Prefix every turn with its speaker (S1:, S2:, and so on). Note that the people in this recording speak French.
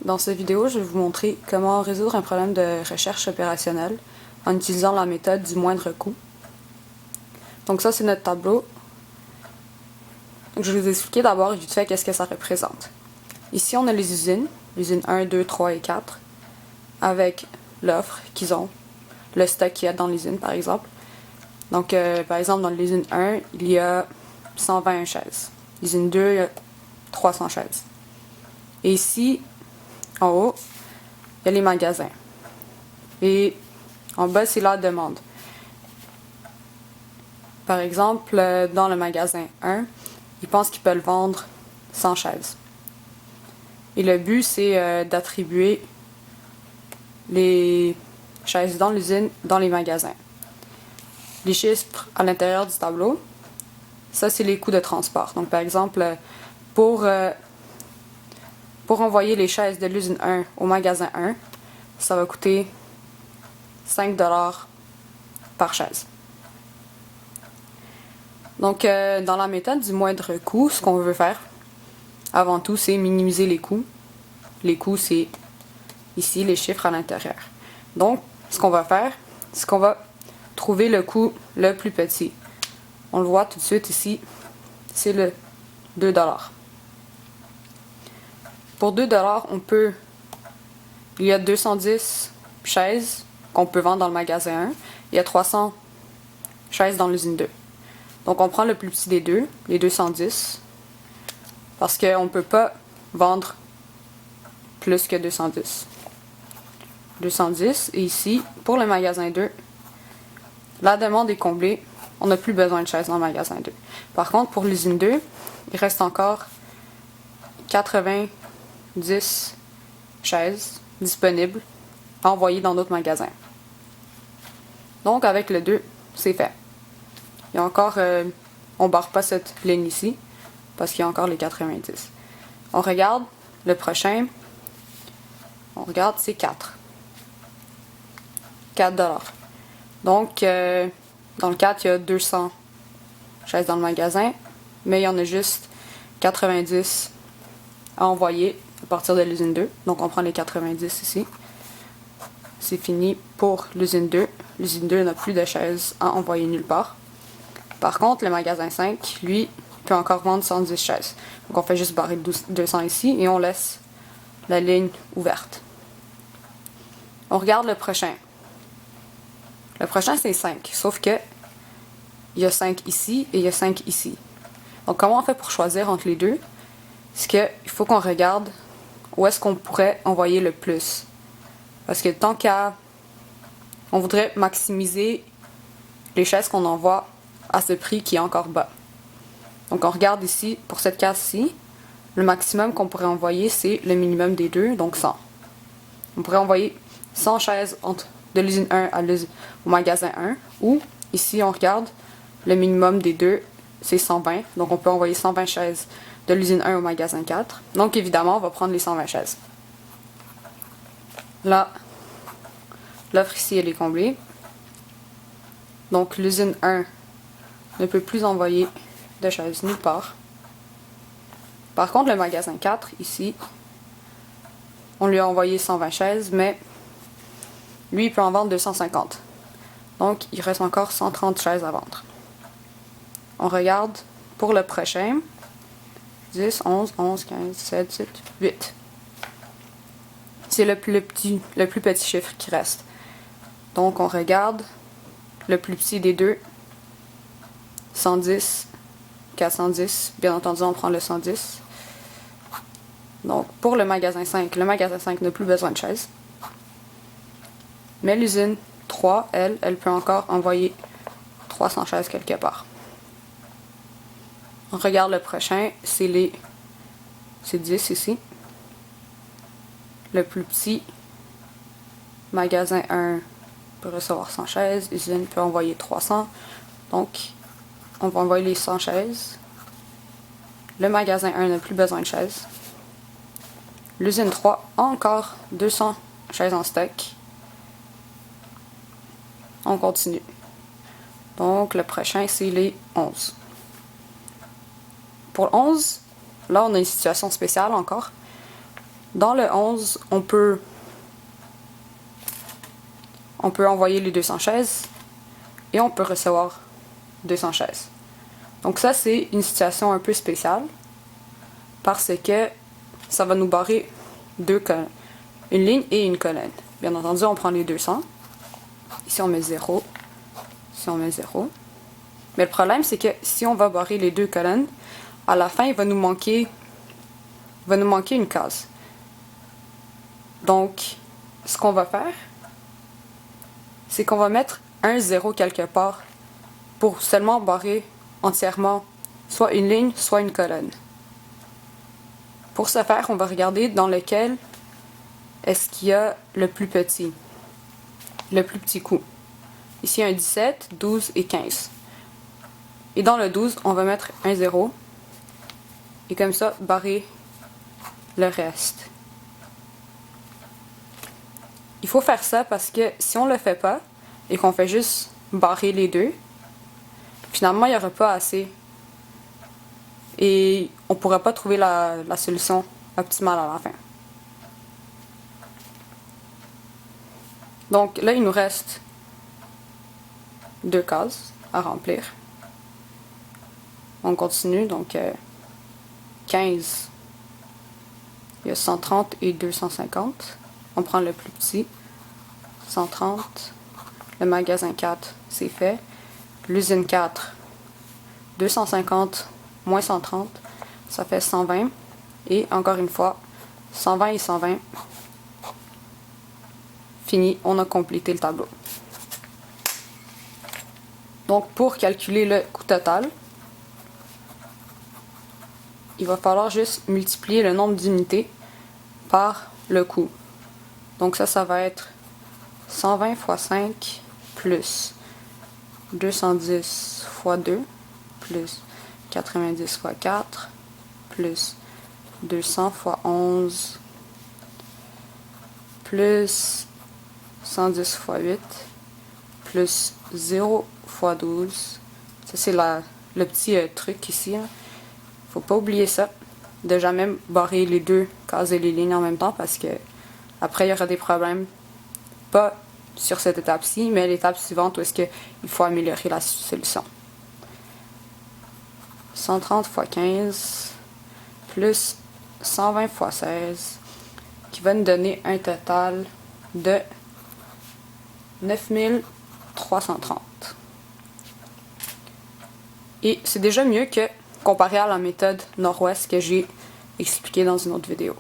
S1: Dans cette vidéo, je vais vous montrer comment résoudre un problème de recherche opérationnelle en utilisant la méthode du moindre coût. Donc ça, c'est notre tableau. Donc, je vais vous expliquer d'abord vite fait qu'est-ce que ça représente. Ici, on a les usines 1, 2, 3 et 4, avec l'offre qu'ils ont, le stock qu'il y a dans l'usine par exemple. Donc, par exemple, dans l'usine 1, il y a 120 chaises. L'usine 2, il y a 300 chaises. Et ici, en haut, il y a les magasins. Et en bas, c'est la demande. Par exemple, dans le magasin 1, ils pensent qu'ils peuvent vendre 100 chaises. Et le but, c'est d'attribuer les chaises dans l'usine, dans les magasins. Les chiffres à l'intérieur du tableau, ça, c'est les coûts de transport. Donc, par exemple, pour envoyer les chaises de l'usine 1 au magasin 1, ça va coûter 5 $ par chaise. Donc, dans la méthode du moindre coût, ce qu'on veut faire, avant tout, c'est minimiser les coûts. Les coûts, c'est ici les chiffres à l'intérieur. Donc, ce qu'on va faire, c'est qu'on va trouver le coût le plus petit. On le voit tout de suite ici, c'est le 2 $. Pour 2 $, il y a 210 chaises qu'on peut vendre dans le magasin 1. Il y a 300 chaises dans l'usine 2. Donc, on prend le plus petit des deux, les 210, parce qu'on ne peut pas vendre plus que 210. 210, et ici, pour le magasin 2, la demande est comblée. On n'a plus besoin de chaises dans le magasin 2. Par contre, pour l'usine 2, il reste encore 90 chaises disponibles à envoyer dans d'autres magasins. Donc, avec le 2, c'est fait. Il y a encore, on ne barre pas cette ligne ici, parce qu'il y a encore les 90. On regarde le prochain. On regarde, c'est 4. 4 $. Donc, dans le 4, il y a 200 chaises dans le magasin, mais il y en a juste 90 à envoyer à partir de l'usine 2. Donc, on prend les 90 ici. C'est fini pour l'usine 2. L'usine 2 n'a plus de chaises à envoyer nulle part. Par contre, le magasin 5, lui, peut encore vendre 110 chaises. Donc, on fait juste barrer 200 ici et on laisse la ligne ouverte. On regarde le prochain. Le prochain, c'est 5. Sauf que il y a 5 ici et il y a 5 ici. Donc, comment on fait pour choisir entre les deux? C'est qu'il faut qu'on regarde où est-ce qu'on pourrait envoyer le plus. Parce que tant qu'à... On voudrait maximiser les chaises qu'on envoie à ce prix qui est encore bas. Donc, on regarde ici, pour cette case-ci, le maximum qu'on pourrait envoyer, c'est le minimum des deux, donc 100. On pourrait envoyer 100 chaises de l'usine 1 au magasin 1, ou ici, on regarde, le minimum des deux, c'est 120. Donc, on peut envoyer 120 chaises de l'usine 1 au magasin 4. Donc, évidemment, on va prendre les 120 chaises. Là, l'offre ici, elle est comblée. Donc, l'usine 1 ne peut plus envoyer de chaises nulle part. Par contre, le magasin 4, ici, on lui a envoyé 120 chaises, mais lui, il peut en vendre 250. Donc, il reste encore 130 chaises à vendre. On regarde pour le prochain. 10, 11, 11, 15, 17, 18, 8. C'est le plus petit chiffre qui reste. Donc, on regarde le plus petit des deux. 110, 410. Bien entendu, on prend le 110. Donc, pour le magasin 5 n'a plus besoin de chaises. Mais l'usine 3, elle peut encore envoyer 300 chaises quelque part. On regarde le prochain, c'est 10 ici. Le plus petit, magasin 1 peut recevoir 100 chaises, l'usine peut envoyer 300. Donc, on va envoyer les 100 chaises. Le magasin 1 n'a plus besoin de chaises. L'usine 3 a encore 200 chaises en stock. On continue. Donc, le prochain, c'est les 11. Pour 11, là, on a une situation spéciale encore. Dans le 11, on peut envoyer les 216 et on peut recevoir 216. Donc ça, c'est une situation un peu spéciale parce que ça va nous barrer une ligne et une colonne. Bien entendu, on prend les 200. Ici, on met 0. Ici, on met 0. Mais le problème, c'est que si on va barrer les deux colonnes, à la fin, il va nous manquer une case. Donc, ce qu'on va faire, c'est qu'on va mettre un 0 quelque part pour seulement barrer entièrement soit une ligne, soit une colonne. Pour ce faire, on va regarder dans lequel est-ce qu'il y a le plus petit coup. Ici, un 17, 12 et 15. Et dans le 12, on va mettre un 0. Et comme ça, barrer le reste. Il faut faire ça parce que si on ne le fait pas et qu'on fait juste barrer les deux, finalement, il n'y aura pas assez. Et on ne pourra pas trouver la solution optimale à la fin. Donc là, il nous reste 2 cases à remplir. On continue, donc 15, il y a 130 et 250. On prend le plus petit, 130. Le magasin 4, c'est fait. L'usine 4, 250 moins 130, ça fait 120. Et encore une fois, 120 et 120. Fini, on a complété le tableau. Donc pour calculer le coût total, il va falloir juste multiplier le nombre d'unités par le coût. Donc ça va être 120 fois 5 plus 210 fois 2 plus 90 fois 4 plus 200 fois 11 plus 110 fois 8 plus 0 fois 12. Ça, c'est le petit truc ici. Faut pas oublier ça, de jamais barrer les deux cases et les lignes en même temps parce que après il y aura des problèmes. Pas sur cette étape-ci, mais l'étape suivante où est-ce qu'il faut améliorer la solution. 130 fois 15 plus 120 fois 16 qui va nous donner un total de 9330. Et c'est déjà mieux que comparé à la méthode nord-ouest que j'ai expliquée dans une autre vidéo.